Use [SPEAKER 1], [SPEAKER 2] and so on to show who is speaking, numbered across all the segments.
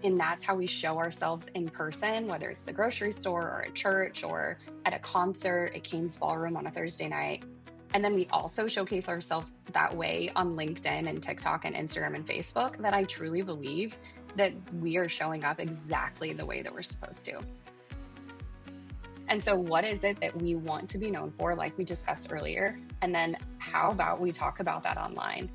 [SPEAKER 1] And that's how we show ourselves in person, whether it's the grocery store or a church or at a concert at Kane's Ballroom on a Thursday night. And then we also showcase ourselves that way on LinkedIn and TikTok and Instagram and Facebook, that I truly believe that we are showing up exactly the way that we're supposed to. And so, what is it that we want to be known for, like we discussed earlier? And then, how about we talk about that online?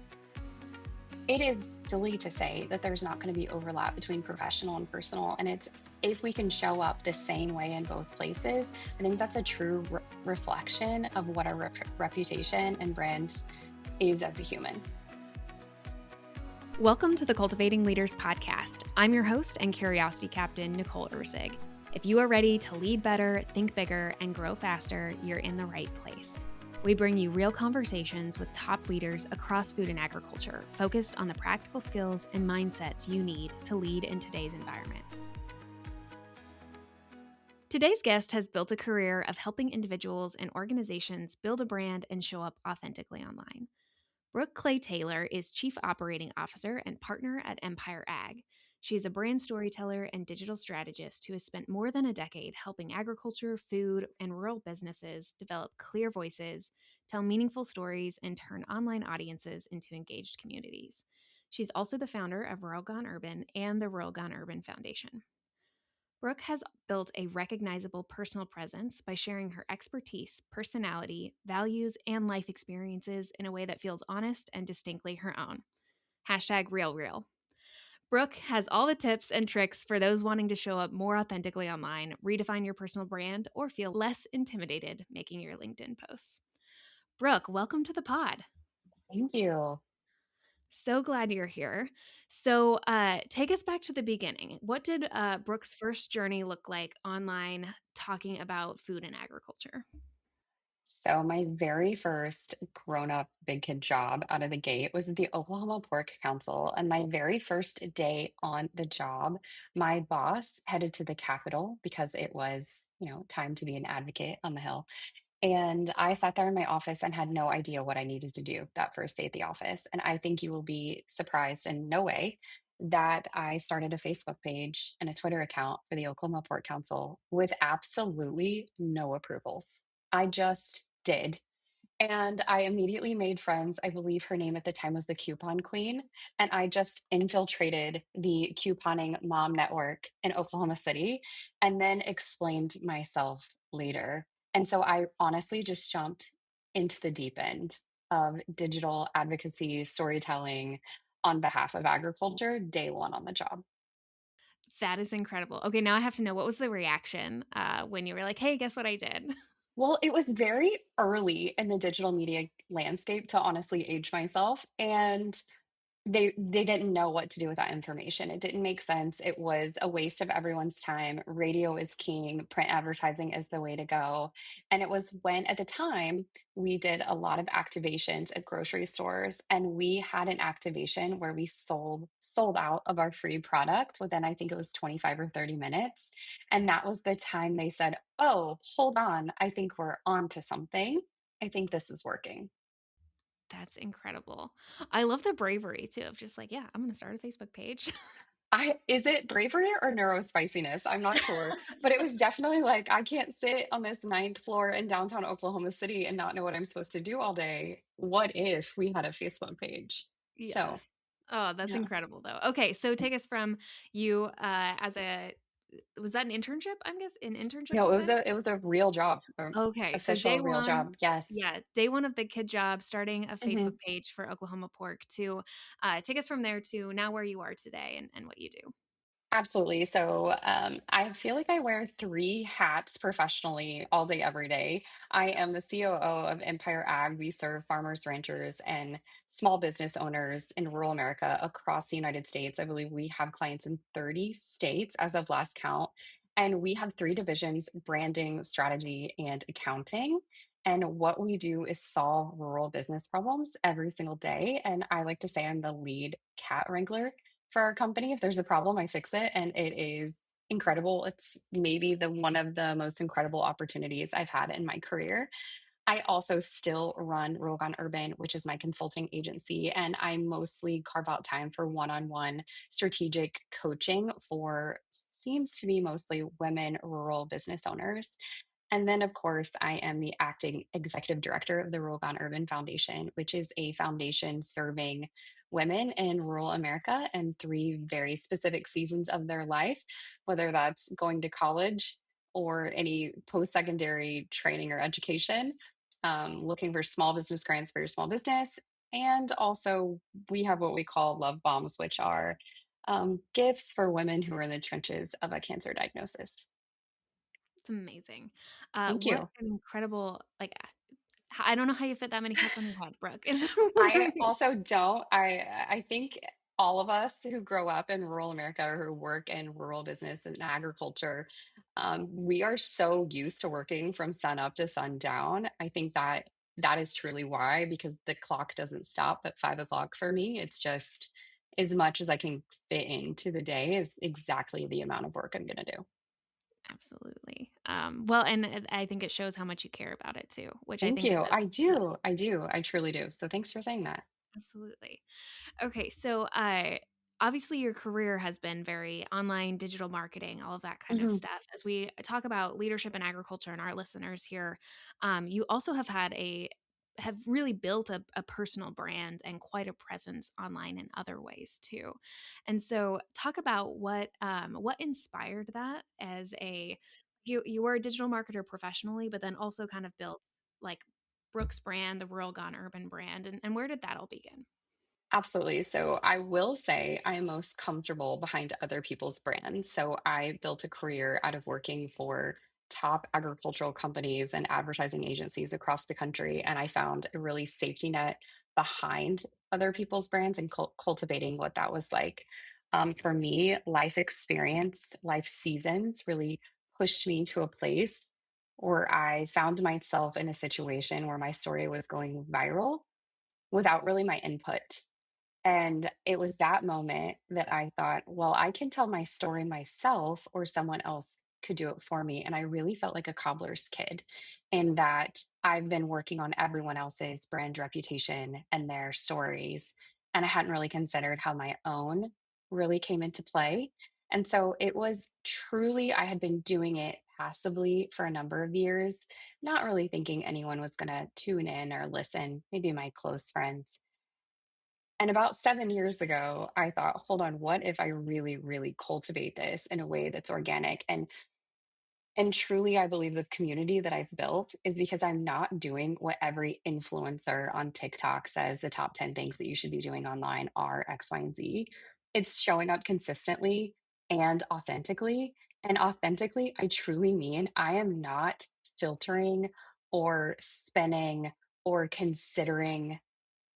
[SPEAKER 1] It is silly to say that there's not going to be overlap between professional and personal. And it's if we can show up the same way in both places, I think that's a true reflection of what our reputation and brand is as a human.
[SPEAKER 2] Welcome to the Cultivating Leaders Podcast. I'm your host and curiosity captain, Nicole Ursig. If you are ready to lead better, think bigger, and grow faster, you're in the right place. We bring you real conversations with top leaders across food and agriculture, focused on the practical skills and mindsets you need to lead in today's environment. Today's guest has built a career of helping individuals and organizations build a brand and show up authentically online. Brooke Clay Taylor is Chief Operating Officer and partner at Empire Ag. She is a brand storyteller and digital strategist who has spent more than a decade helping agriculture, food, and rural businesses develop clear voices, tell meaningful stories, and turn online audiences into engaged communities. She's also the founder of Rural Gone Urban and the Rural Gone Urban Foundation. Brooke has built a recognizable personal presence by sharing her expertise, personality, values, and life experiences in a way that feels honest and distinctly her own. Hashtag real. Brooke has all the tips and tricks for those wanting to show up more authentically online, redefine your personal brand, or feel less intimidated making your LinkedIn posts. Brooke, welcome to the pod.
[SPEAKER 1] Thank you.
[SPEAKER 2] So glad you're here. So, take us back to the beginning. What did Brooke's first journey look like online talking about food and agriculture?
[SPEAKER 1] So, my very first grown up big kid job out of the gate was at the Oklahoma Pork Council. And my very first day on the job, my boss headed to the Capitol because it was, time to be an advocate on the Hill. And I sat there in my office and had no idea what I needed to do that first day at the office. And I think you will be surprised in no way that I started a Facebook page and a Twitter account for the Oklahoma Port Council with absolutely no approvals. I just did. And I immediately made friends. I believe her name at the time was the Coupon Queen. And I just infiltrated the couponing mom network in Oklahoma City and then explained myself later. And so I honestly just jumped into the deep end of digital advocacy, storytelling on behalf of agriculture, day one on the job.
[SPEAKER 2] That is incredible. Okay, now I have to know, what was the reaction when you were like, "Hey, guess what I did?"
[SPEAKER 1] Well, it was very early in the digital media landscape to honestly age myself. And they didn't know what to do with that information. It didn't make sense. It was a waste of everyone's time. Radio is king, print advertising is the way to go. And it was when at the time we did a lot of activations at grocery stores, and we had an activation where we sold out of our free product within, I think it was 25 or 30 minutes. And that was the time they said, "Oh, hold on. I think we're on to something. I think this is working."
[SPEAKER 2] That's incredible. I love the bravery too of just like, "Yeah, I'm gonna start a Facebook page."
[SPEAKER 1] I is it bravery or neurospiciness? I'm not sure, but it was definitely like, I can't sit on this ninth floor in downtown Oklahoma City and not know what I'm supposed to do all day. What if we had a Facebook page? So,
[SPEAKER 2] Yes. Oh, that's
[SPEAKER 1] yeah.
[SPEAKER 2] incredible though. Okay, so take us from you as a was that an internship? I'm guess an internship,
[SPEAKER 1] No,
[SPEAKER 2] you
[SPEAKER 1] it was
[SPEAKER 2] said?
[SPEAKER 1] a real job,
[SPEAKER 2] Okay, so day
[SPEAKER 1] official real
[SPEAKER 2] one,
[SPEAKER 1] job. Yes.
[SPEAKER 2] yeah, day one of Big Kid Job, starting a Facebook
[SPEAKER 1] Mhm.
[SPEAKER 2] page for Oklahoma Pork to take us from there to now where you are today and what you do.
[SPEAKER 1] Absolutely. So I feel like I wear three hats professionally all day, every day. I am the COO of Empire Ag. We serve farmers, ranchers, and small business owners in rural America across the United States. I believe we have clients in 30 states as of last count. And we have three divisions: branding, strategy, and accounting. And what we do is solve rural business problems every single day. And I like to say I'm the lead cat wrangler for our company. If there's a problem, I fix it, and it is incredible. It's maybe the one of the most incredible opportunities I've had in my career. I also still run Rural Gone Urban, which is my consulting agency, and I mostly carve out time for one-on-one strategic coaching for seems to be mostly women rural business owners. And then, of course, I am the acting executive director of the Rural Gone Urban Foundation, which is a foundation serving women in rural America in three very specific seasons of their life, whether that's going to college or any post secondary training or education, looking for small business grants for your small business. And also, we have what we call love bombs, which are gifts for women who are in the trenches of a cancer diagnosis.
[SPEAKER 2] It's amazing.
[SPEAKER 1] Thank
[SPEAKER 2] What
[SPEAKER 1] you.
[SPEAKER 2] an incredible, like, I don't know how you fit that many hats on your head, Brooke. It's
[SPEAKER 1] I also don't. I think all of us who grow up in rural America or who work in rural business and agriculture, we are so used to working from sun up to sundown. I think that that is truly why, because the clock doesn't stop at 5 o'clock for me. It's just as much as I can fit into the day is exactly the amount of work I'm going to do.
[SPEAKER 2] absolutely. Well, and I think it shows how much you care about it too, which I
[SPEAKER 1] Thank
[SPEAKER 2] think is
[SPEAKER 1] you.
[SPEAKER 2] a
[SPEAKER 1] I do. I do. I truly do. So thanks for saying that.
[SPEAKER 2] absolutely. Okay, so obviously your career has been very online, digital marketing, all of that kind of
[SPEAKER 1] Mhm.
[SPEAKER 2] stuff. As we talk about leadership in agriculture and our listeners here, you also have really built a personal brand and quite a presence online in other ways too. And so, talk about what inspired that as a you were a digital marketer professionally, but then also kind of built like Brooks brand, the Rural Gone Urban brand, and where did that all begin?
[SPEAKER 1] Absolutely. So I will say I am most comfortable behind other people's brands. So I built a career out of working for top agricultural companies and advertising agencies across the country. And I found a really safety net behind other people's brands and cultivating what that was like. For me, life experience, life seasons really pushed me to a place where I found myself in a situation where my story was going viral without really my input. And it was that moment that I thought, well, I can tell my story myself, or someone else could do it for me. And I really felt like a cobbler's kid in that I've been working on everyone else's brand reputation and their stories. And I hadn't really considered how my own really came into play. And so it was truly, I had been doing it passively for a number of years, not really thinking anyone was going to tune in or listen, maybe my close friends. And about 7 years ago, I thought, "Hold on, what if I really, really cultivate this in a way that's organic?" And truly, I believe the community that I've built is because I'm not doing what every influencer on TikTok says the top 10 things that you should be doing online are X, Y, and Z. It's showing up consistently and authentically. And authentically, I truly mean I am not filtering or spinning or considering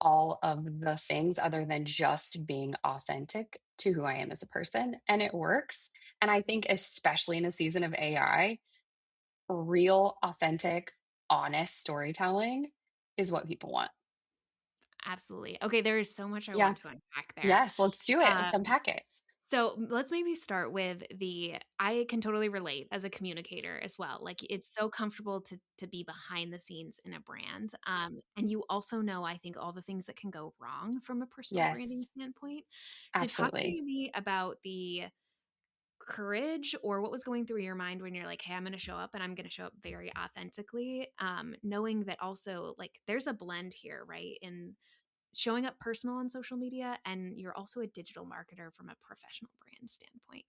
[SPEAKER 1] all of the things other than just being authentic to who I am as a person, and it works. And I think especially in a season of AI, real, authentic, honest storytelling is what people want.
[SPEAKER 2] Absolutely. Okay, there is so much I
[SPEAKER 1] Yeah.
[SPEAKER 2] want to unpack there.
[SPEAKER 1] Yes, let's do it.
[SPEAKER 2] Uh,
[SPEAKER 1] Let's unpack it.
[SPEAKER 2] so let's maybe start with I can totally relate as a communicator as well. Like it's so comfortable to be behind the scenes in a brand. And you also know, I think, all the things that can go wrong from a personal branding
[SPEAKER 1] Yes,
[SPEAKER 2] standpoint. So talk to
[SPEAKER 1] absolutely.
[SPEAKER 2] me about the courage or what was going through your mind when you're like, hey, I'm going to show up and I'm going to show up very authentically, knowing that also like there's a blend here, right? In showing up personal on social media, and you're also a digital marketer from a professional brand standpoint.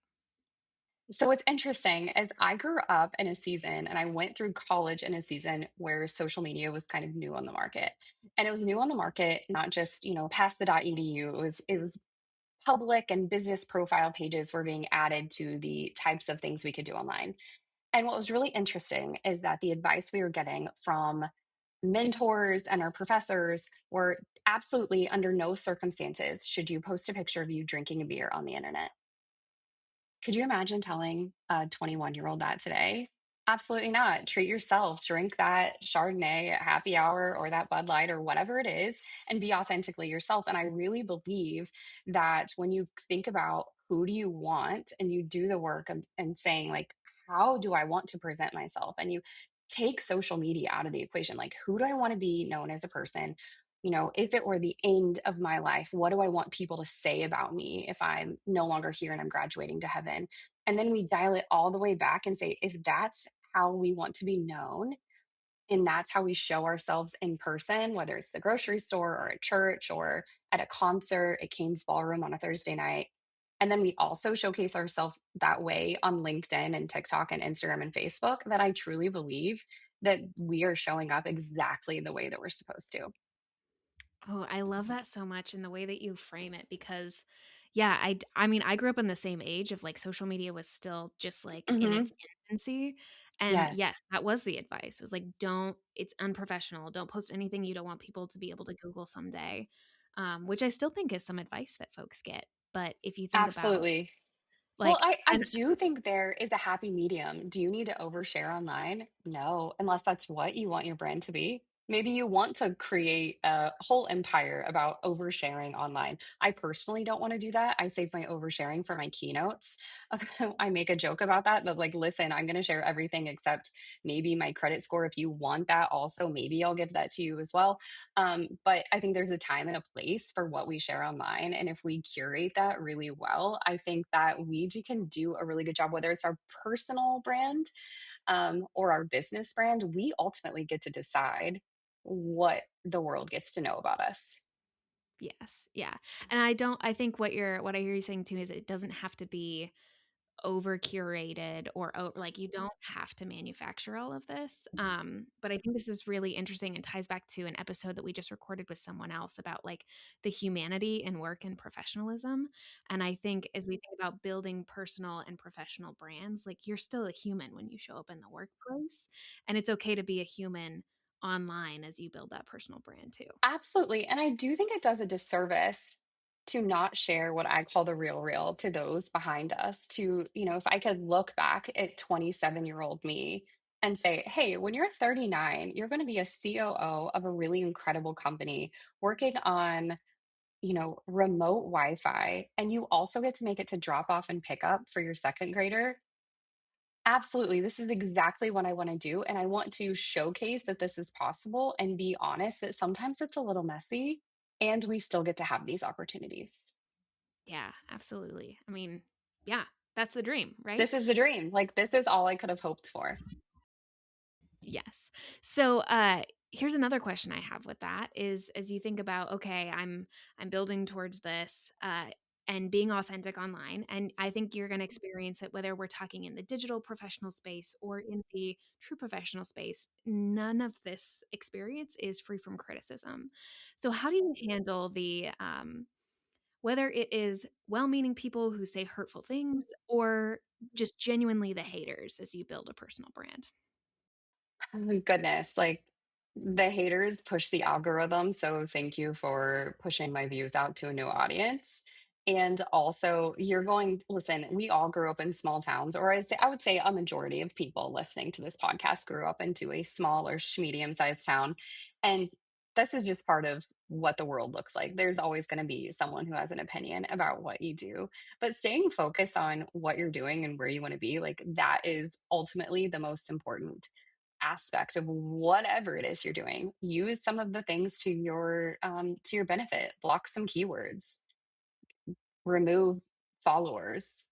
[SPEAKER 1] So what's interesting is I grew up in a season and I went through college in a season where social media was kind of new on the market. And it was new on the market, not just, past the .edu. It was public and business profile pages were being added to the types of things we could do online. And what was really interesting is that the advice we were getting from mentors and our professors were absolutely under no circumstances should you post a picture of you drinking a beer on the internet. Could you imagine telling a 21-year-old that today? Absolutely not. Treat yourself. Drink that Chardonnay at happy hour or that Bud Light or whatever it is and be authentically yourself. And I really believe that when you think about who do you want and you do the work and saying, like, how do I want to present myself? And you take social media out of the equation. Like, who do I want to be known as a person? If it were the end of my life, what do I want people to say about me if I'm no longer here and I'm graduating to heaven? And then we dial it all the way back and say, if that's how we want to be known, and that's how we show ourselves in person, whether it's the grocery store or at church or at a concert at Kane's Ballroom on a Thursday night. And then we also showcase ourselves that way on LinkedIn and TikTok and Instagram and Facebook, that I truly believe that we are showing up exactly the way that we're supposed to.
[SPEAKER 2] Oh, I love that so much in the way that you frame it because yeah, I mean, I grew up in the same age of like social media was still just like in its
[SPEAKER 1] Hmm.
[SPEAKER 2] infancy. And yes,
[SPEAKER 1] Yes,
[SPEAKER 2] that was the advice. It was like, don't, it's unprofessional. Don't post anything you don't want people to be able to Google someday. Which I still think is some advice that folks get. But if you think about
[SPEAKER 1] absolutely. Well,
[SPEAKER 2] like,
[SPEAKER 1] I do think there is a happy medium. Do you need to overshare online? No, unless that's what you want your brand to be. Maybe you want to create a whole empire about oversharing online. I personally don't want to do that. I save my oversharing for my keynotes. I make a joke about that, like, listen, I'm going to share everything except maybe my credit score. If you want that also, maybe I'll give that to you as well. But I think there's a time and a place for what we share online. And if we curate that really well, I think that can do a really good job, whether it's our personal brand or our business brand. We ultimately get to decide what the world gets to know about us.
[SPEAKER 2] yes, yeah. And I think what I hear you saying too is it doesn't have to be over curated or like you don't have to manufacture all of this. But I think this is really interesting and ties back to an episode that we just recorded with someone else about like the humanity in work and professionalism. And I think as we think about building personal and professional brands, like you're still a human when you show up in the workplace, and it's okay to be a human online as you build that personal brand too.
[SPEAKER 1] Absolutely. And I do think it does a disservice to not share what I call the real real to those behind us. If I could look back at 27-year-old me and say, hey, when you're 39, you're going to be a COO of a really incredible company working on, remote Wi Fi. And you also get to make it to drop off and pick up for your second grader. Absolutely. This is exactly what I want to do. And I want to showcase that this is possible and be honest that sometimes it's a little messy and we still get to have these opportunities.
[SPEAKER 2] Yeah, absolutely. I mean, yeah, that's the dream, right?
[SPEAKER 1] This is the dream. Like, this is all I could have hoped for.
[SPEAKER 2] Yes. So, here's another question I have with that is as you think about, okay, I'm building towards this, and being authentic online, and I think you're going to experience it whether we're talking in the digital professional space or in the true professional space. None of this experience is free from criticism. So, how do you handle the whether it is well-meaning people who say hurtful things or just genuinely the haters as you build a personal brand?
[SPEAKER 1] Oh my goodness, like, the haters push the algorithm, so thank you for pushing my views out to a new audience. And also, listen, we all grew up in small towns, or I would say a majority of people listening to this podcast grew up into a small or medium-sized town. And this is just part of what the world looks like. There's always going to be someone who has an opinion about what you do, but staying focused on what you're doing and where you want to be, like, that is ultimately the most important aspect of whatever it is you're doing. Use some of the things to your benefit. Block some keywords, remove followers,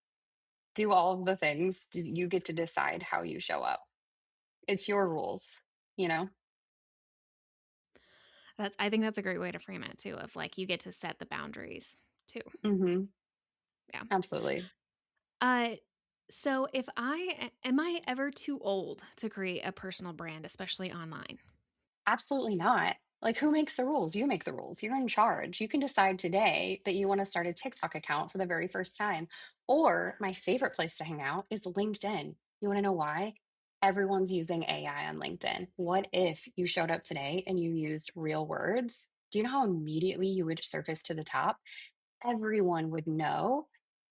[SPEAKER 1] do all of the things. You get to decide how you show up. It's your rules, you know?
[SPEAKER 2] I think that's a great way to frame it too, of like you get to set the boundaries too.
[SPEAKER 1] Hmm.
[SPEAKER 2] Yeah.
[SPEAKER 1] Absolutely.
[SPEAKER 2] Uh so if am I ever too old to create a personal brand, especially online?
[SPEAKER 1] Absolutely not. Like, who makes the rules? You make the rules. You're in charge. You can decide today that you want to start a TikTok account for the very first time. Or my favorite place to hang out is LinkedIn. You want to know why? Everyone's using AI on LinkedIn. What if you showed up today and you used real words? Do you know how immediately you would surface to the top? Everyone would know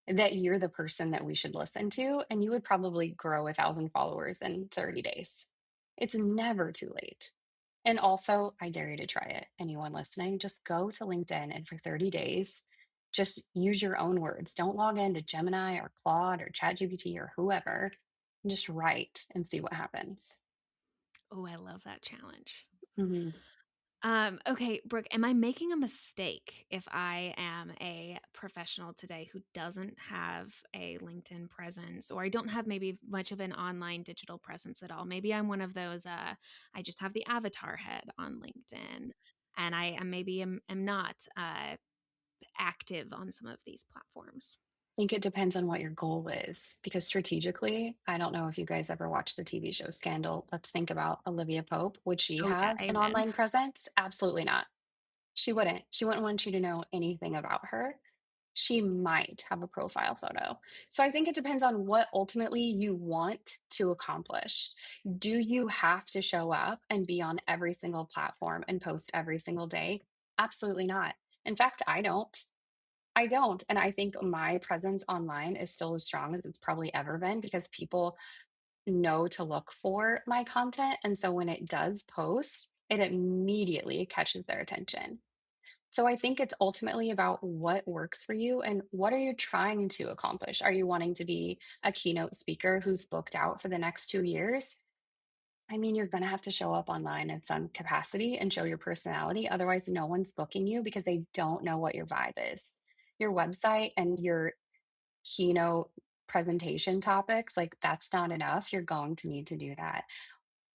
[SPEAKER 1] that you're the person that we should listen to, and you would probably grow 1,000 followers in 30 days. It's never too late. And also, I dare you to try it. Anyone listening, just go to LinkedIn and for 30 days, just use your own words. Don't log into Gemini or Claude or ChatGPT or whoever. Just write and see what happens.
[SPEAKER 2] Oh, I love that challenge.
[SPEAKER 1] Mhm.
[SPEAKER 2] Okay, Brooke, am I making a mistake if I am a professional today who doesn't have a LinkedIn presence, or I don't have maybe much of an online digital presence at all? Maybe I'm one of those, I just have the avatar head on LinkedIn, and I am maybe am not active on some of these platforms.
[SPEAKER 1] I think it depends on what your goal is because strategically, I don't know if you guys ever watched the TV show Scandal. Let's think about Olivia Pope. Would she
[SPEAKER 2] Oh, yeah,
[SPEAKER 1] have an
[SPEAKER 2] amen.
[SPEAKER 1] online presence? Absolutely not. She wouldn't. She wouldn't want you to know anything about her. She might have a profile photo. So I think it depends on what ultimately you want to accomplish. Do you have to show up and be on every single platform and post every single day? Absolutely not. In fact, I don't. I don't. And I think my presence online is still as strong as it's probably ever been because people know to look for my content. And so when it does post, it immediately catches their attention. So I think it's ultimately about what works for you and what are you trying to accomplish? Are you wanting to be a keynote speaker who's booked out for the next 2 years? I mean, you're going to have to show up online in some capacity and show your personality. Otherwise, no one's booking you because they don't know what your vibe is. Your website and your keynote presentation topics, like that's not enough. You're going to need to do that.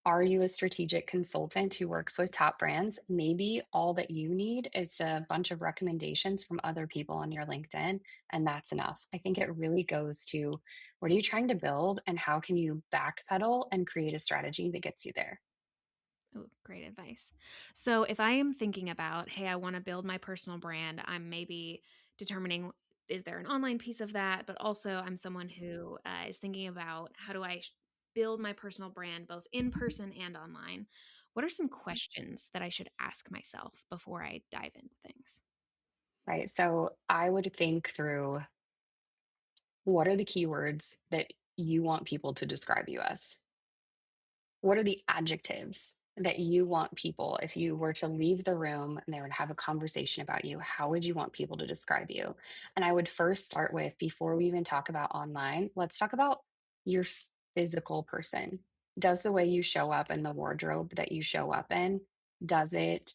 [SPEAKER 1] Are you a strategic consultant who works with top brands? Maybe all that you need is a bunch of recommendations from other people on your LinkedIn, and that's enough. I think it really goes to what are you trying to build and how can you backpedal and create a strategy that gets you there?
[SPEAKER 2] Oh, great advice. So, if I am thinking about, hey, I want to build my personal brand, I'm maybe determining is there an online piece of that, but also I'm someone who is thinking about how do I build my personal brand both in person and online. What are some questions that I should ask myself before I dive into things?
[SPEAKER 1] Right. So I would think through what are the keywords that you want people to describe you as? What are the adjectives that you want people, if you were to leave the room and they were to have a conversation about you, how would you want people to describe you? And I would first start with, before we even talk about online, let's talk about your physical person. Does the way you show up and the wardrobe that you show up in, does it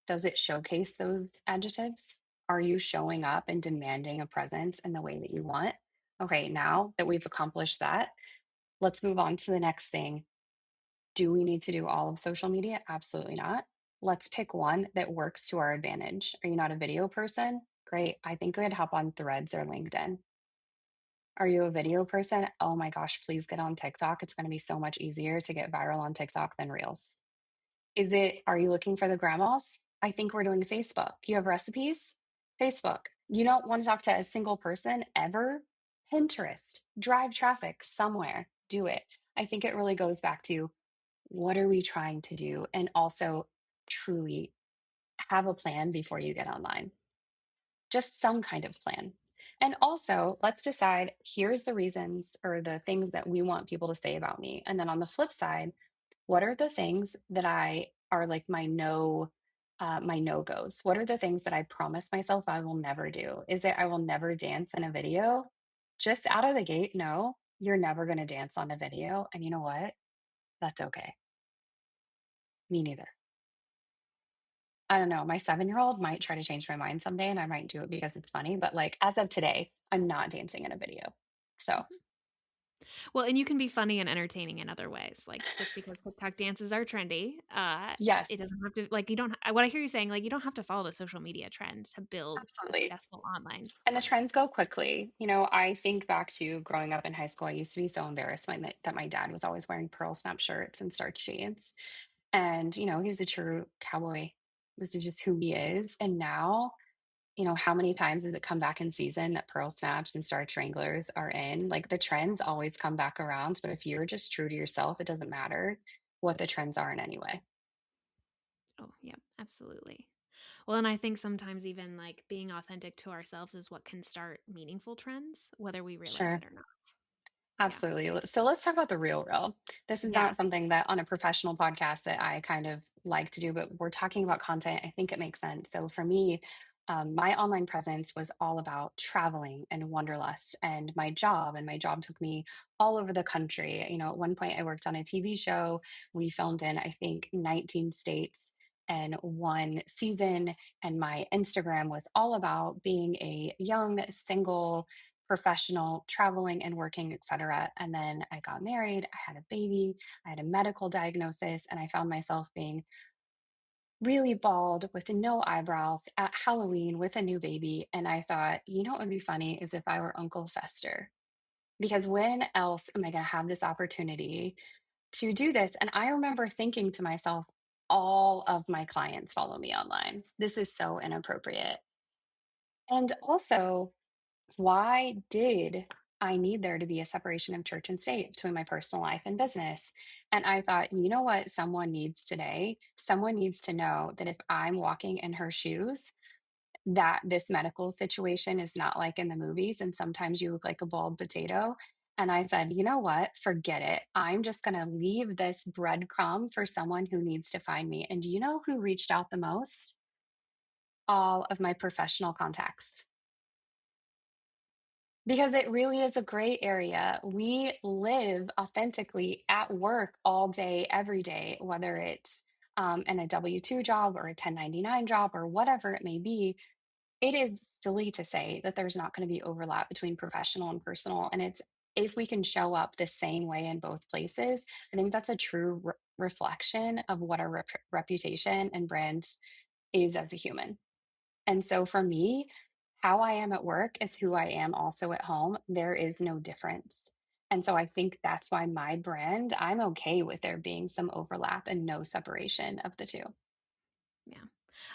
[SPEAKER 1] does it showcase those adjectives? Are you showing up and demanding a presence in the way that you want? Okay, now that we've accomplished that, let's move on to the next thing. Do we need to do all of social media? Absolutely not. Let's pick one that works to our advantage. Are you not a video person? Great. I think we'd hop on Threads or LinkedIn. Are you a video person? Oh my gosh, please get on TikTok. It's going to be so much easier to get viral on TikTok than Reels. Are you looking for the grandmas? I think we're doing Facebook. You have recipes? Facebook. You don't want to talk to a single person ever? Pinterest. Drive traffic somewhere. Do it. I think it really goes back to what are we trying to do? And also truly have a plan before you get online, just some kind of plan. And also, let's decide here's the reasons or the things that we want people to say about me. And then on the flip side, what are the things that I are like my no goes? What are the things that I promise myself I will never do? Is it I will never dance in a video? Just out of the gate, no, you're never going to dance on a video. And you know what? That's okay. Me neither. I don't know, my 7-year-old might try to change my mind someday, and I might do it because it's funny, but, like, as of today, I'm not dancing in a video. So,
[SPEAKER 2] Well, and you can be funny and entertaining in other ways. Like just because TikTok dances are trendy, it
[SPEAKER 1] yes,
[SPEAKER 2] doesn't have to like you don't what I hear you saying, like you don't have to follow the social media trend to build a
[SPEAKER 1] absolutely,
[SPEAKER 2] successful online
[SPEAKER 1] and the
[SPEAKER 2] brand.
[SPEAKER 1] trends go quickly. You know, I think back to growing up in high school, I used to be so embarrassed that my dad was always wearing pearl snap shirts and starched jeans, and, you know, he was a true cowboy. This is just who he is, and now how many times does it come back in season that pearl snaps and star stranglers are in? Like the trends always come back around, but if you're just true to yourself, it doesn't matter what the trends are in any way.
[SPEAKER 2] Oh, yeah, absolutely. Well, and I think sometimes even like being authentic to ourselves is what can start meaningful trends, whether we realize
[SPEAKER 1] Sure.
[SPEAKER 2] it or not. Yeah.
[SPEAKER 1] Absolutely. So let's talk about the real. This is
[SPEAKER 2] Yeah.
[SPEAKER 1] not something that on a professional podcast that I kind of like to do, but we're talking about content. I think it makes sense. So for me, my online presence was all about traveling and wanderlust and my job took me all over the country. At one point I worked on a TV show. We filmed in, I think, 19 states and one season. And my Instagram was all about being a young, single, professional, traveling and working, etc. And then I got married, I had a baby, I had a medical diagnosis, and I found myself being really bald with no eyebrows at Halloween with a new baby. And I thought, what would be funny is if I were Uncle Fester. Because when else am I going to have this opportunity to do this? And I remember thinking to myself, all of my clients follow me online. This is so inappropriate. And also, why did I need there to be a separation of church and state between my personal life and business? And I thought, you know what someone needs today? Someone needs to know that if I'm walking in her shoes, that this medical situation is not like in the movies. And sometimes you look like a bald potato. And I said, you know what? Forget it. I'm just going to leave this breadcrumb for someone who needs to find me. And do you know who reached out the most? All of my professional contacts. Because it really is a gray area. We live authentically at work all day, every day, whether it's in a W-2 job or a 1099 job or whatever it may be. It is silly to say that there's not going to be overlap between professional and personal. And it's if we can show up the same way in both places, I think that's a true reflection of what our reputation and brand is as a human. And so for me, how I am at work is who I am also at home. There is no difference. And so I think that's why my brand, I'm okay with there being some overlap and no separation of the two.
[SPEAKER 2] Yeah.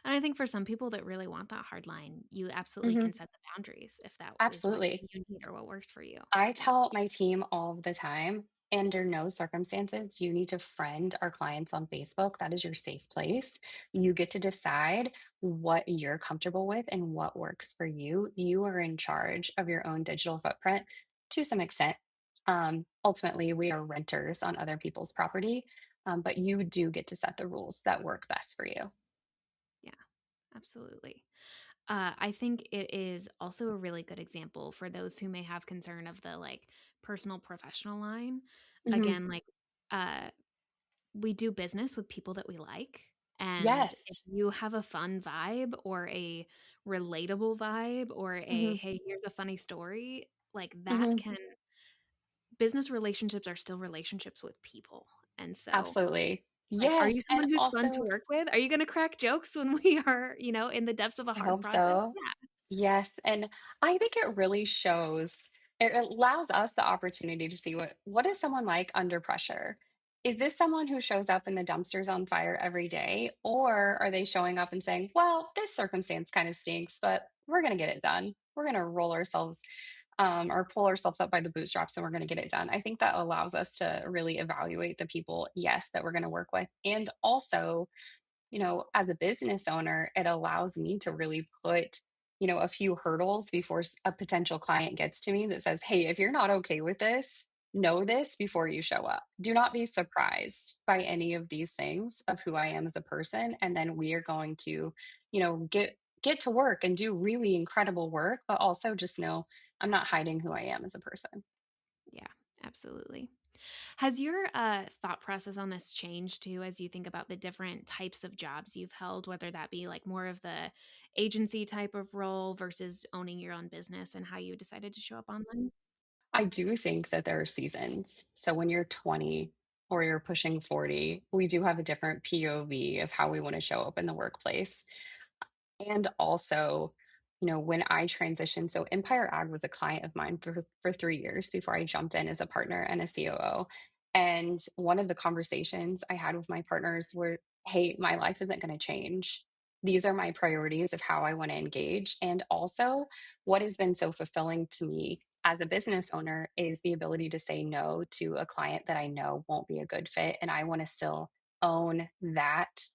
[SPEAKER 2] And I think for some people that really want that hard line, you absolutely
[SPEAKER 1] Hmm.
[SPEAKER 2] can set the boundaries if that is what
[SPEAKER 1] Absolutely.
[SPEAKER 2] you need or what works for you.
[SPEAKER 1] I
[SPEAKER 2] Yeah.
[SPEAKER 1] tell my team all the time, under no circumstances, you need to friend our clients on Facebook. That is your safe place. You get to decide what you're comfortable with and what works for you. You are in charge of your own digital footprint to some extent. Ultimately, we are renters on other people's property, but you do get to set the rules that work best for you.
[SPEAKER 2] Yeah. Absolutely. I think it is also a really good example for those who may have concern of the like personal professional line.
[SPEAKER 1] Mhm.
[SPEAKER 2] Again, like uh, we do business with people that we like. And if
[SPEAKER 1] Yes.
[SPEAKER 2] you have a fun vibe or a relatable vibe or a,
[SPEAKER 1] Hmm.
[SPEAKER 2] hey, here's a funny story, like that
[SPEAKER 1] Hmm.
[SPEAKER 2] can, business relationships are still relationships with people. And so,
[SPEAKER 1] Absolutely.
[SPEAKER 2] like, are
[SPEAKER 1] Yes.
[SPEAKER 2] you
[SPEAKER 1] And
[SPEAKER 2] someone who's fun to
[SPEAKER 1] also,
[SPEAKER 2] work with? Are you going to crack jokes when we are, in the depths of a
[SPEAKER 1] I
[SPEAKER 2] hard
[SPEAKER 1] hope
[SPEAKER 2] project?
[SPEAKER 1] so.
[SPEAKER 2] Yeah.
[SPEAKER 1] Yes, and I think it really shows it allows us the opportunity to see what is someone like under pressure? Is this someone who shows up and the dumpster's on fire every day? Or are they showing up and saying, well, this circumstance kind of stinks, but we're gonna get it done. We're gonna roll ourselves or pull ourselves up by the bootstraps and we're gonna get it done. I think that allows us to really evaluate the people, yes, that we're gonna work with. And also as a business owner, it allows me to really put, a few hurdles before a potential client gets to me that says, hey, if you're not okay with this, know this before you show up. Do not be surprised by any of these things of who I am as a person. And then we are going to, get to work and do really incredible work, but also just know I'm not hiding who I am as a person.
[SPEAKER 2] Yeah, absolutely. Has your thought process on this changed too as you think about the different types of jobs you've held, whether that be like more of the agency type of role versus owning your own business and how you decided to show up online?
[SPEAKER 1] I do think that there are seasons. So when you're 20 or you're pushing 40, we do have a different POV of how we want to show up in the workplace. And also, when I transitioned, so Empire Ag was a client of mine for 3 years before I jumped in as a partner and a COO. And one of the conversations I had with my partners were, hey, my life isn't going to change. These are my priorities of how I want to engage. And also, what has been so fulfilling to me as a business owner is the ability to say no to a client that I know won't be a good fit. And I want to still own that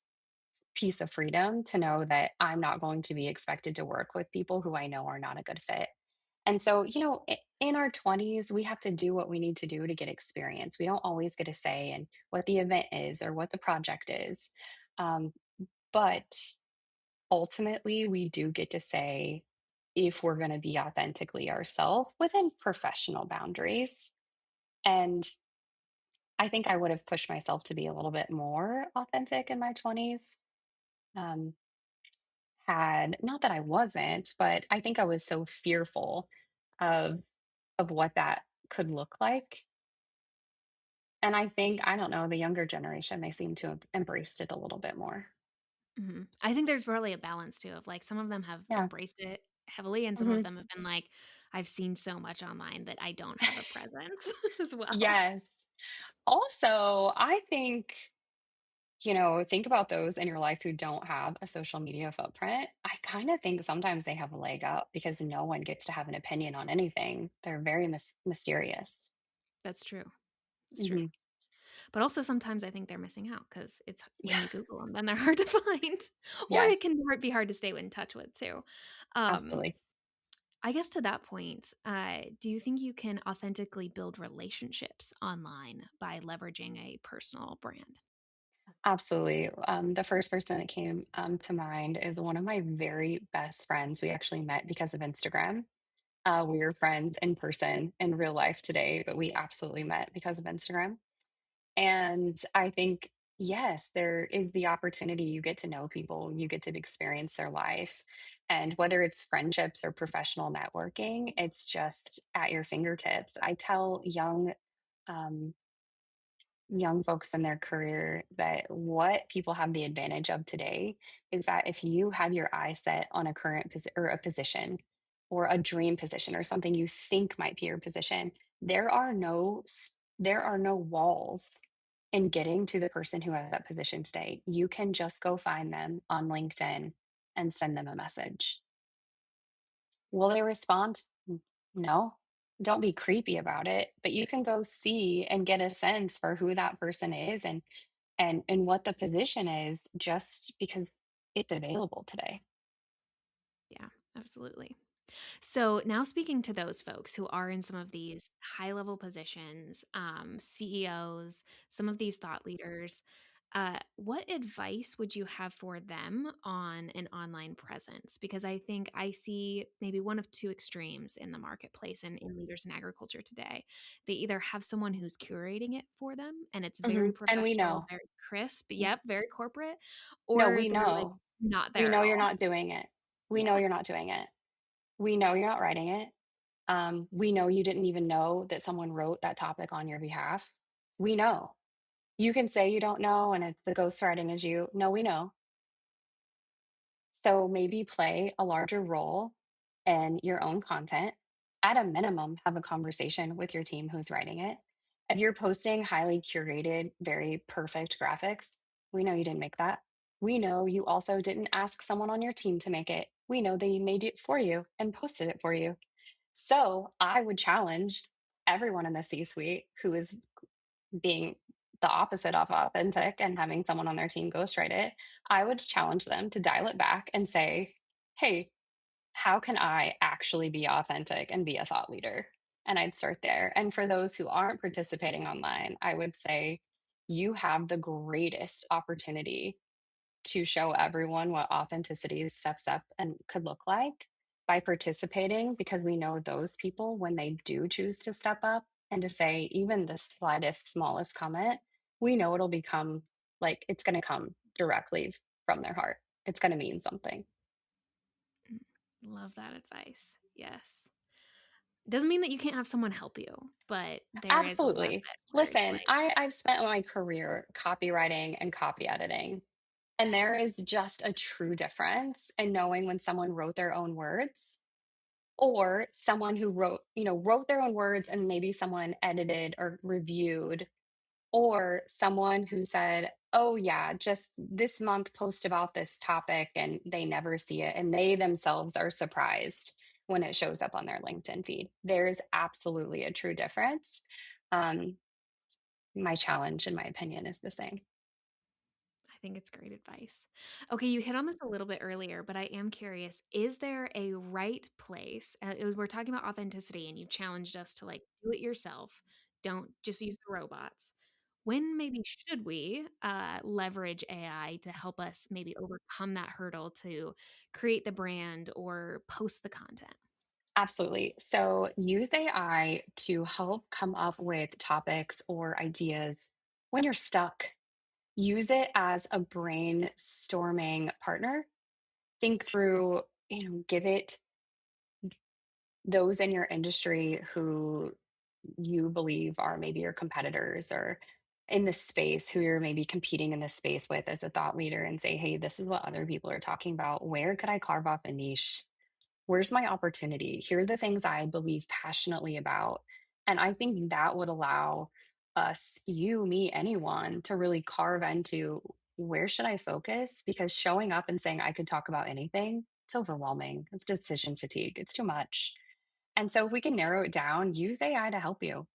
[SPEAKER 1] piece of freedom to know that I'm not going to be expected to work with people who I know are not a good fit. And so, in our 20s, we have to do what we need to do to get experience. We don't always get a say in what the event is or what the project is. Um, but ultimately we do get to say if we're going to be authentically ourselves within professional boundaries. And I think I would have pushed myself to be a little bit more authentic in my 20s. Um, had not that I wasn't, but I think I was so fearful of what that could look like. And I think, I don't know, the younger generation, they seem to have embraced it a little bit more.
[SPEAKER 2] Mhm. I think there's really a balance too of, like, some of them have
[SPEAKER 1] Yeah.
[SPEAKER 2] embraced it heavily, and some of
[SPEAKER 1] Mhm.
[SPEAKER 2] them have been like, "I've seen so much online that I don't have a presence," as well.
[SPEAKER 1] Yes. Also, I think, think about those in your life who don't have a social media footprint. I kind of think sometimes they have a leg up because no one gets to have an opinion on anything. They're very mysterious.
[SPEAKER 2] That's true. It's true.
[SPEAKER 1] Hmm.
[SPEAKER 2] But also sometimes I think they're missing out because it's when
[SPEAKER 1] Yeah.
[SPEAKER 2] you Google them, then they're hard to find, or it
[SPEAKER 1] Yes,
[SPEAKER 2] can be hard to stay in touch with too. Um,
[SPEAKER 1] absolutely.
[SPEAKER 2] I guess to that point, do you think you can authentically build relationships online by leveraging a personal brand?
[SPEAKER 1] Absolutely. The first person that came to mind is one of my very best friends. We actually met because of Instagram. We were friends in person in real life today, but we absolutely met because of Instagram. And I think, yes, there is the opportunity. You get to know people, you get to experience their life. And whether it's friendships or professional networking, it's just at your fingertips. I tell um, young folks in their career that what people have the advantage of today is that if you have your eye set on a current or a position or a dream position or something you think might be your position, there are no walls in getting to the person who has that position today. You can just go find them on LinkedIn and send them a message. Will they respond? No. Don't be creepy about it, but you can go see and get a sense for who that person is and what the position is just because it's available today.
[SPEAKER 2] Yeah, absolutely. So now speaking to those folks who are in some of these high level positions, CEOs, some of these thought leaders, what advice would you have for them on an online presence? Because I think I see maybe one of two extremes in the marketplace and in leaders in agriculture today. They either have someone who's curating it for them and it's very
[SPEAKER 1] Mhm, and we
[SPEAKER 2] professional,
[SPEAKER 1] know.
[SPEAKER 2] very crisp, yep, very corporate,
[SPEAKER 1] No,
[SPEAKER 2] or
[SPEAKER 1] we
[SPEAKER 2] they're like
[SPEAKER 1] know.
[SPEAKER 2] not
[SPEAKER 1] We
[SPEAKER 2] there at
[SPEAKER 1] know you're
[SPEAKER 2] all.
[SPEAKER 1] not doing it. We know
[SPEAKER 2] Yeah.
[SPEAKER 1] you're not doing it. We know you're not writing it. We know you didn't even know that someone wrote that topic on your behalf. We know. You can say you don't know and it's the ghostwriting is you. No, we know. So maybe play a larger role in your own content. At a minimum, have a conversation with your team who's writing it. If you're posting highly curated, very perfect graphics, we know you didn't make that. We know you also didn't ask someone on your team to make it. We know they made it for you and posted it for you. So I would challenge everyone in the C suite who is being the opposite of authentic and having someone on their team ghostwrite it, I would challenge them to dial it back and say, hey, how can I actually be authentic and be a thought leader? And I'd start there. And for those who aren't participating online, I would say, you have the greatest opportunity to show everyone what authenticity steps up and could look like by participating because we know those people when they do choose to step up and to say even the slightest smallest comment, we know it'll become like it's going to come directly from their heart. It's going to mean something.
[SPEAKER 2] Mm, love that advice. Yes. Doesn't mean that you can't have someone help you, but there is a little
[SPEAKER 1] Absolutely.
[SPEAKER 2] bit where it's
[SPEAKER 1] Listen,
[SPEAKER 2] like,
[SPEAKER 1] I've spent my career copywriting and copy editing. And there is just a true difference in knowing when someone wrote their own words or someone who wrote their own words and maybe someone edited or reviewed, or someone who said, "Oh, yeah, just this month post about this topic," and they never see it, and they themselves are surprised when it shows up on their LinkedIn feed. There's absolutely a true difference. Um, my challenge, in my opinion, is the same.
[SPEAKER 2] I think it's great advice. Okay, you hit on this a little bit earlier, but I am curious, is there a right place? We're talking about authenticity and you challenged us to like do it yourself. Don't just use the robots. when maybe should we leverage AI to help us maybe overcome that hurdle to create the brand or post the content?
[SPEAKER 1] Absolutely. So use AI to help come up with topics or ideas when you're stuck. Use it as a brainstorming partner. Think through, give it those in your industry who you believe are maybe your competitors or in this space who you're maybe competing in this space with as a thought leader and say, hey, this is what other people are talking about. Where could I carve off a niche? Where's my opportunity? Here are the things I believe passionately about. And I think that would allow us, you, me, anyone, to really carve into where should I focus? Because showing up and saying I could talk about anything, it's overwhelming. It's decision fatigue. It's too much. And so if we can narrow it down, use AI to help you.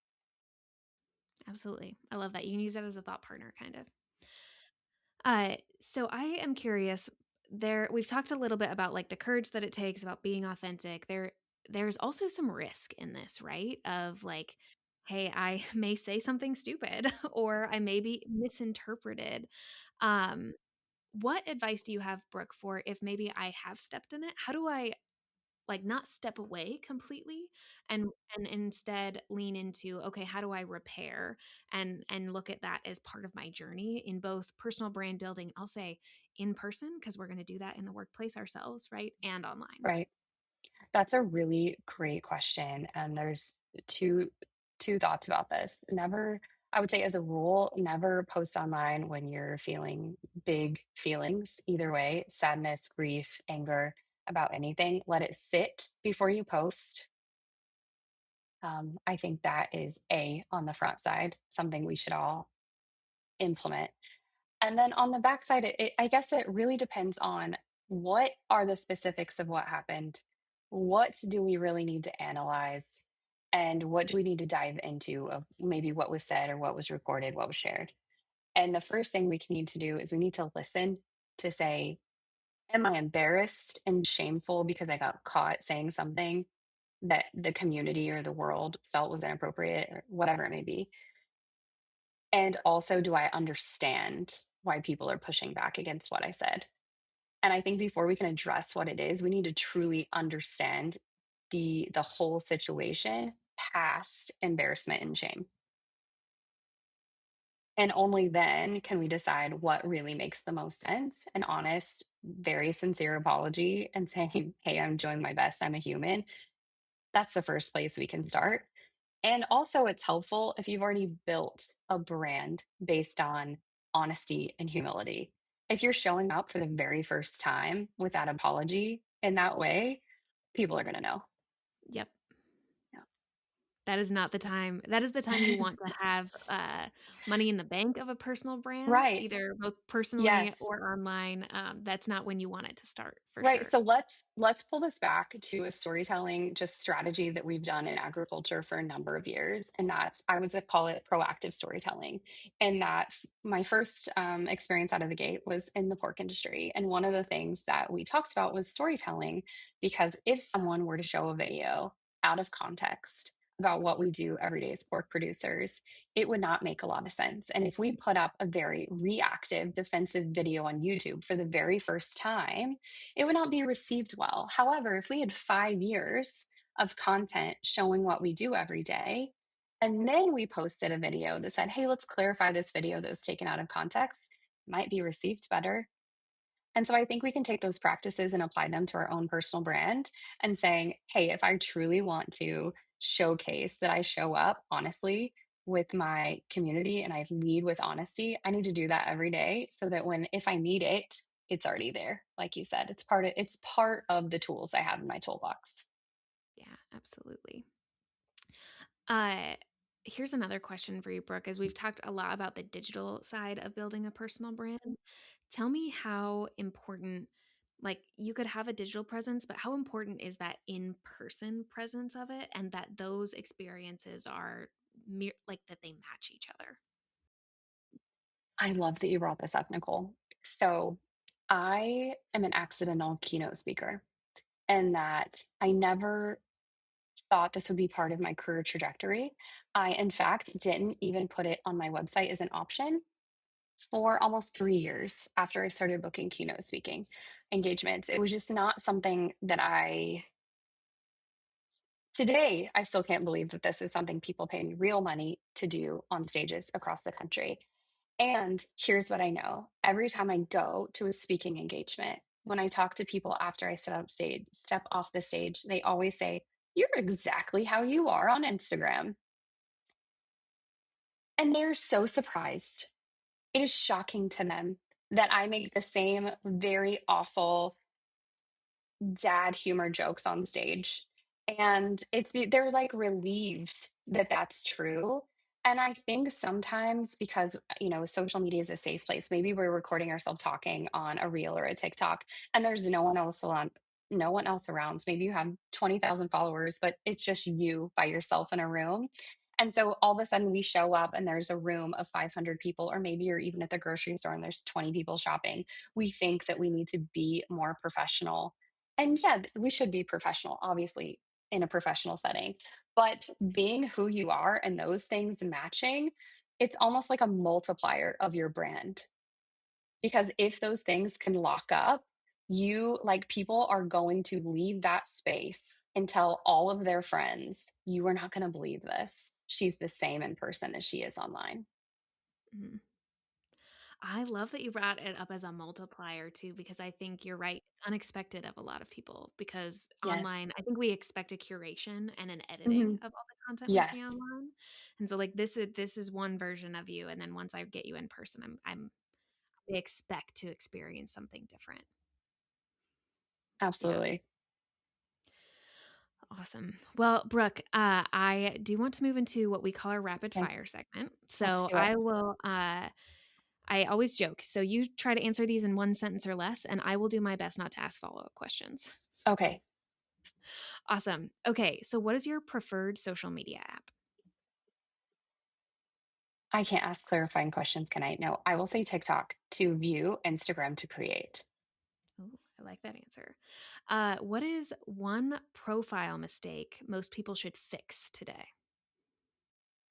[SPEAKER 2] Absolutely. I love that. You can use that as a thought partner, kind of. So I am curious. There, we've talked a little bit about like the courage that it takes about being authentic. There's also some risk in this, right? Of like, hey, I may say something stupid, or I may be misinterpreted. Um, what advice do you have, Brooke, for if maybe I have stepped in it? How do I like not step away completely and instead lean into, okay, how do I repair and look at that as part of my journey in both personal brand building, I'll say in person, because we're going to do that in the workplace ourselves, right? And online.
[SPEAKER 1] Right. That's a really great question. And there's two two thoughts about this. Never, I would say as a rule, never post online when you're feeling big feelings, either way, sadness, grief, anger about anything. Let it sit before you post. I think that is A on the front side, something we should all implement. And then on the backside, I guess it really depends on what are the specifics of what happened? What do we really need to analyze? And what do we need to dive into of maybe what was said or what was recorded, what was shared? And the first thing we need to do is we need to listen to say, am I embarrassed and shameful because I got caught saying something that the community or the world felt was inappropriate or whatever it may be? And also, do I understand why people are pushing back against what I said? And I think before we can address what it is, we need to truly understand the whole situation past embarrassment and shame. And only then can we decide what really makes the most sense. An honest, very sincere apology and saying, hey, I'm doing my best. I'm a human. That's the first place we can start. And also, it's helpful if you've already built a brand based on honesty and humility. If you're showing up for the very first time with that apology in that way, people are going to know.
[SPEAKER 2] Yep. That is not the time. That is the time you want to have money in the bank of a personal brand,
[SPEAKER 1] Right.
[SPEAKER 2] either both personally
[SPEAKER 1] Yes.
[SPEAKER 2] or online. That's not when you want it to start, for
[SPEAKER 1] Right.
[SPEAKER 2] sure.
[SPEAKER 1] So let's pull this back to a storytelling just strategy that we've done in agriculture for a number of years, and that's I would call it proactive storytelling. And my first experience out of the gate was in the pork industry, and one of the things that we talked about was storytelling, because if someone were to show a video out of context about what we do every day as pork producers, it would not make a lot of sense. And if we put up a very reactive, defensive video on YouTube for the very first time, it would not be received well. However, if we had 5 years of content showing what we do every day, and then we posted a video that said, hey, let's clarify this video that was taken out of context, it might be received better. And so I think we can take those practices and apply them to our own personal brand and saying, hey, if I truly want to showcase that I show up honestly with my community and I lead with honesty, I need to do that every day so that if I need it, it's already there. Like you said, it's part of the tools I have in my toolbox.
[SPEAKER 2] Yeah, absolutely. Uh, Here's another question for you, Brooke, as we've talked a lot about the digital side of building a personal brand. Tell me how important, like, you could have a digital presence, but how important is that in-person presence of it, and that those experiences are like that they match each other?
[SPEAKER 1] I love that you brought this up, Nicole. So I am an accidental keynote speaker, and that I never thought this would be part of my career trajectory. I, in fact, didn't even put it on my website as an option for almost 3 years after I started booking keynote speaking engagements. It was just not something that I today, I still can't believe that this is something people pay me real money to do on stages across the country. And here's what I know. Every time I go to a speaking engagement, when I talk to people after I step off the stage, they always say, "You're exactly how you are on Instagram." And they're so surprised. It is shocking to them that I make the same very awful dad humor jokes on stage. And they're like relieved that that's true. And I think sometimes because, social media is a safe place, maybe we're recording ourselves talking on a reel or a TikTok and there's no one else around. Maybe you have 20,000 followers, but it's just you by yourself in a room. And so all of a sudden we show up and there's a room of 500 people, or maybe you're even at the grocery store and there's 20 people shopping. We think that we need to be more professional, and yeah, we should be professional, obviously, in a professional setting. But being who you are and those things matching, it's almost like a multiplier of your brand. Because if those things can lock up, people are going to leave that space and tell all of their friends, you are not going to believe this. She's the same in person as she is online.
[SPEAKER 2] Mhm. I love that you brought it up as a multiplier too, because I think you're right. It's unexpected of a lot of people because
[SPEAKER 1] Yes.
[SPEAKER 2] online, I think we expect a curation and an editing
[SPEAKER 1] Mhm.
[SPEAKER 2] of all the content we see
[SPEAKER 1] Yes,
[SPEAKER 2] online. And so like this is one version of you. And then once I get you in person, I expect to experience something different. Yeah.
[SPEAKER 1] absolutely.
[SPEAKER 2] Awesome. Well, Brooke, I do want to move into what we call our rapid
[SPEAKER 1] Okay,
[SPEAKER 2] fire segment.
[SPEAKER 1] let's
[SPEAKER 2] So
[SPEAKER 1] do it.
[SPEAKER 2] I always joke. So you try to answer these in one sentence or less, and I will do my best not to ask follow up questions.
[SPEAKER 1] Okay.
[SPEAKER 2] Awesome. Okay. So what is your preferred social media app?
[SPEAKER 1] I can't ask clarifying questions, can I? No, I will say TikTok to view, Instagram to create.
[SPEAKER 2] Oh, I like that answer. What is one profile mistake most people should fix today?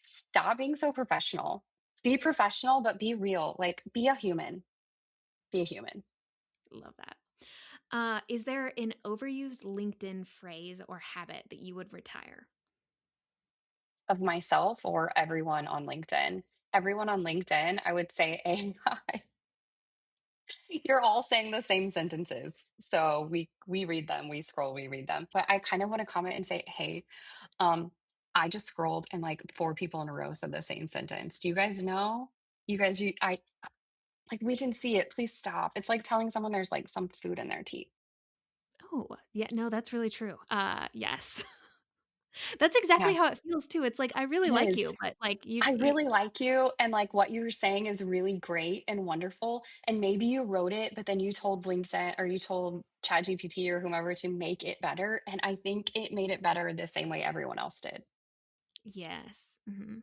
[SPEAKER 1] Stop being so professional. Be professional, but be real. Like, be a human. Be a human.
[SPEAKER 2] Love that. Is there an overused LinkedIn phrase or habit that you would retire?
[SPEAKER 1] Of myself or everyone on LinkedIn. Everyone on LinkedIn, I would say AI. You're all saying the same sentences. So we read them, we scroll, we read them. But I kind of want to comment and say, hey, um, I just scrolled and like four people in a row said the same sentence. Do you guys know? You guys, I like we can see it. Please stop. It's like telling someone there's like some food in their teeth.
[SPEAKER 2] Oh, yeah, no, that's really true. Yes. That's exactly
[SPEAKER 1] Yeah,
[SPEAKER 2] how it feels too. It's like, I really
[SPEAKER 1] it
[SPEAKER 2] like
[SPEAKER 1] is.
[SPEAKER 2] you, but like
[SPEAKER 1] I really like you, and like what you're saying is really great and wonderful. And maybe you wrote it, but then you told LinkedIn or you told ChatGPT or whomever to make it better. And I think it made it better the same way everyone else did.
[SPEAKER 2] yes. Mhm.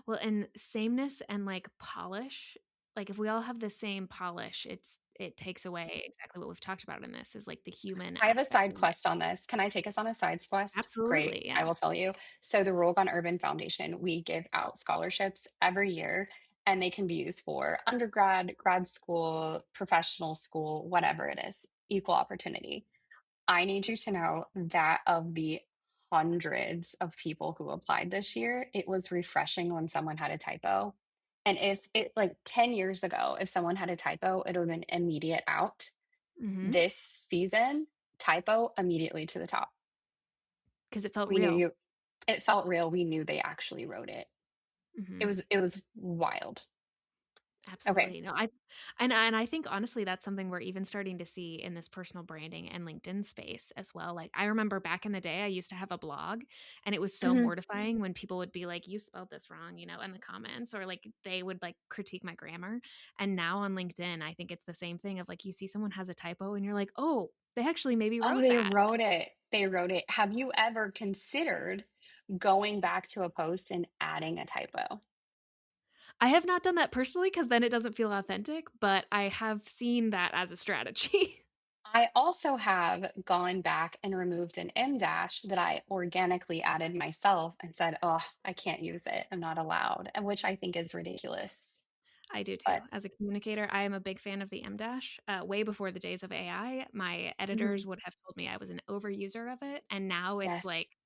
[SPEAKER 2] Well, and sameness and like polish, like if we all have the same polish, it takes away exactly what we've talked about in this is like the human
[SPEAKER 1] I have a
[SPEAKER 2] aspect
[SPEAKER 1] side
[SPEAKER 2] of it.
[SPEAKER 1] quest on this. Can I take us on a side quest? Great.
[SPEAKER 2] Absolutely.
[SPEAKER 1] I
[SPEAKER 2] Yeah.
[SPEAKER 1] will tell you. So, the Rogue on Urban Foundation, we give out scholarships every year, and they can be used for undergrad, grad school, professional school, whatever it is, equal opportunity. I need you to know that of the hundreds of people who applied this year, it was refreshing when someone had a typo. And if it like 10 years ago, if someone had a typo, it would have been immediate out.
[SPEAKER 2] Mhm.
[SPEAKER 1] This season, typo immediately to the top.
[SPEAKER 2] Because it felt
[SPEAKER 1] We knew
[SPEAKER 2] real.
[SPEAKER 1] you it felt real. We knew they actually wrote it. It
[SPEAKER 2] Mhm.
[SPEAKER 1] was it was wild. Okay.
[SPEAKER 2] Absolutely. No, I think honestly that's something we're even starting to see in this personal branding and LinkedIn space as well. Like I remember back in the day I used to have a blog and it was so
[SPEAKER 1] Mhm.
[SPEAKER 2] mortifying when people would be like you spelled this wrong, in the comments or like they would like critique my grammar. And now on LinkedIn I think it's the same thing of like you see someone has a typo and you're like, "Oh, they actually maybe
[SPEAKER 1] Oh,
[SPEAKER 2] wrote
[SPEAKER 1] they
[SPEAKER 2] that."
[SPEAKER 1] wrote it. They wrote it. Have you ever considered going back to a post and adding a typo?
[SPEAKER 2] I have not done that personally cuz then it doesn't feel authentic, but I have seen that as a strategy.
[SPEAKER 1] I also have gone back and removed an M dash that I organically added myself and said, oh, I can't use it. I'm not allowed, and which I think is ridiculous.
[SPEAKER 2] I do too.
[SPEAKER 1] But
[SPEAKER 2] As a communicator, I am a big fan of the M dash. Way before the days of AI, my editors
[SPEAKER 1] mhm,
[SPEAKER 2] would have told me I was an overuser of it, and now it's like,
[SPEAKER 1] yes,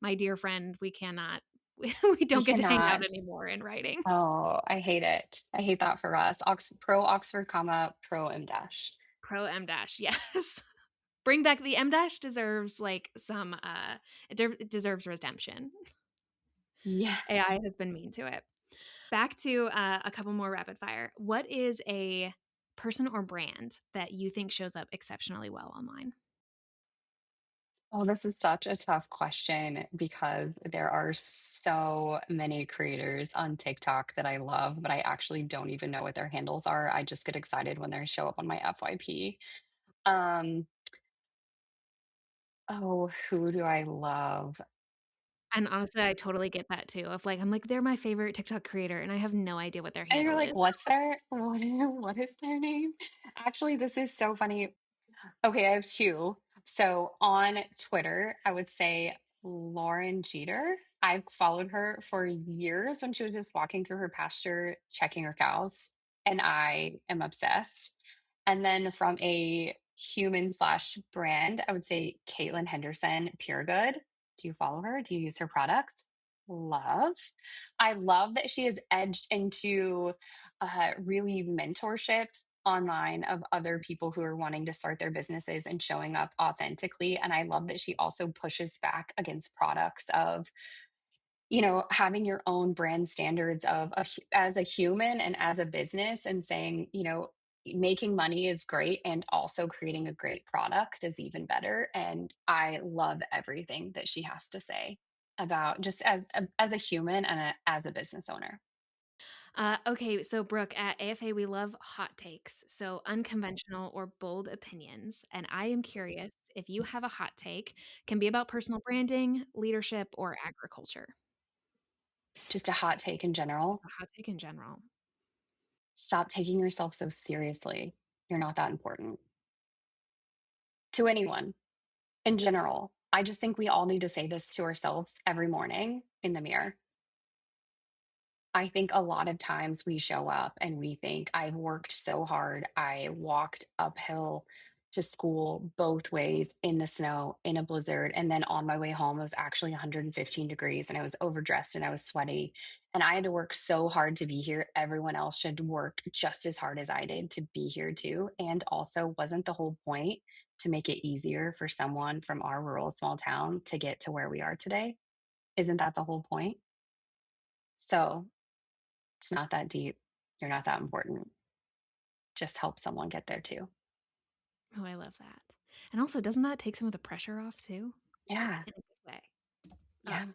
[SPEAKER 2] my dear friend, we cannot, we
[SPEAKER 1] we
[SPEAKER 2] don't get to hang out
[SPEAKER 1] cannot.
[SPEAKER 2] anymore in writing.
[SPEAKER 1] Oh, I hate it. I hate that for us. Pro Oxford, comma, pro M dash.
[SPEAKER 2] Pro M dash, yes. Bring back the M dash deserves like some it deserves redemption.
[SPEAKER 1] Yeah.
[SPEAKER 2] AI has been mean to it. Back to a couple more rapid fire. What is a person or brand that you think shows up exceptionally well online?
[SPEAKER 1] Oh, this is such a tough question because there are so many creators on TikTok that I love, but I actually don't even know what their handles are. I just get excited when they show up on my FYP. Um, oh, who do I love?
[SPEAKER 2] And honestly, I totally get that too. Of like, I'm like, they're my favorite TikTok creator, and I have no idea what their
[SPEAKER 1] And you're
[SPEAKER 2] handle
[SPEAKER 1] like,
[SPEAKER 2] is.
[SPEAKER 1] what's their what is their name? Actually, this is so funny. Okay, I have 2. So on Twitter, I would say Lauren Jeter. I've followed her for years when she was just walking through her pasture, checking her cows, and I am obsessed. And then from a human slash brand, I would say Caitlin Henderson, Pure Good. Do you follow her? Do you use her products? Love. I love that she has edged into really mentorship online of other people who are wanting to start their businesses and showing up authentically. And I love that she also pushes back against products of, having your own brand standards of as a human and as a business and saying, making money is great and also creating a great product is even better. And I love everything that she has to say about just as a human and as a business owner.
[SPEAKER 2] Okay, so Brooke, at AFA, we love hot takes, so unconventional or bold opinions. And I am curious if you have a hot take, can be about personal branding, leadership, or agriculture.
[SPEAKER 1] Just a hot take in general.
[SPEAKER 2] A hot take in general.
[SPEAKER 1] Stop taking yourself so seriously. You're not that important to anyone in general. I just think we all need to say this to ourselves every morning in the mirror. I think a lot of times we show up and we think, I've worked so hard. I walked uphill to school both ways in the snow, in a blizzard. And then on my way home, it was actually 115 degrees and I was overdressed and I was sweaty. And I had to work so hard to be here. Everyone else should work just as hard as I did to be here too. And also, wasn't the whole point to make it easier for someone from our rural small town to get to where we are today? Isn't that the whole point? So, it's not that deep. You're not that important. Just help someone get there too.
[SPEAKER 2] Oh, I love that. And also, doesn't that take some of the pressure off too? Like
[SPEAKER 1] Yeah.
[SPEAKER 2] in a good way. Oh,
[SPEAKER 1] Yeah.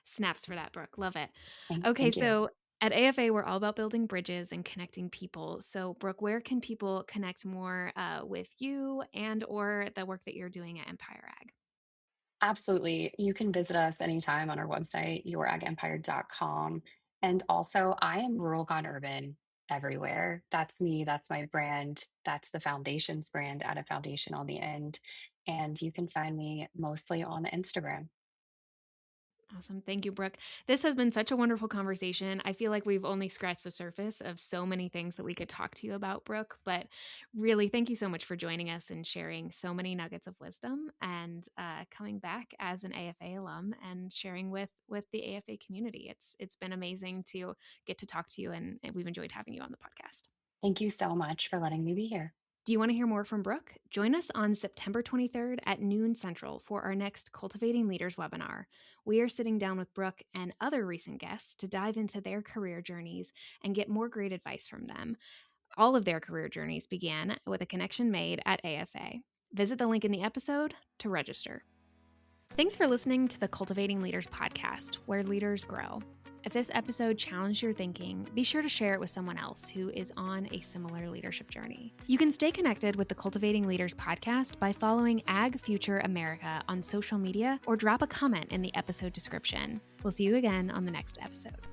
[SPEAKER 2] snaps for that, Brooke. Love it.
[SPEAKER 1] Thank
[SPEAKER 2] Okay,
[SPEAKER 1] thank you.
[SPEAKER 2] so at AFA, we're all about building bridges and connecting people. So, Brooke, where can people connect more with you and or the work that you're doing at Empire Ag?
[SPEAKER 1] Absolutely. You can visit us anytime on our website, youragempire.com. And also, I am rural gone urban everywhere. That's me. That's my brand. That's the foundation's brand. Add a foundation on the end. And you can find me mostly on Instagram.
[SPEAKER 2] Awesome. Thank you, Brooke. This has been such a wonderful conversation. I feel like we've only scratched the surface of so many things that we could talk to you about, Brooke. But really, thank you so much for joining us and sharing so many nuggets of wisdom and coming back as an AFA alum and sharing with the AFA community. It's been amazing to get to talk to you, and we've enjoyed having you on the podcast.
[SPEAKER 1] Thank you so much for letting me be here.
[SPEAKER 2] Do you want to hear more from Brooke? Join us on September 23rd at noon Central for our next Cultivating Leaders webinar. We are sitting down with Brooke and other recent guests to dive into their career journeys and get more great advice from them. All of their career journeys began with a connection made at AFA. Visit the link in the episode to register. Thanks for listening to the Cultivating Leaders podcast, where leaders grow. If this episode challenged your thinking, be sure to share it with someone else who is on a similar leadership journey. You can stay connected with the Cultivating Leaders podcast by following Ag Future America on social media or drop a comment in the episode description. We'll see you again on the next episode.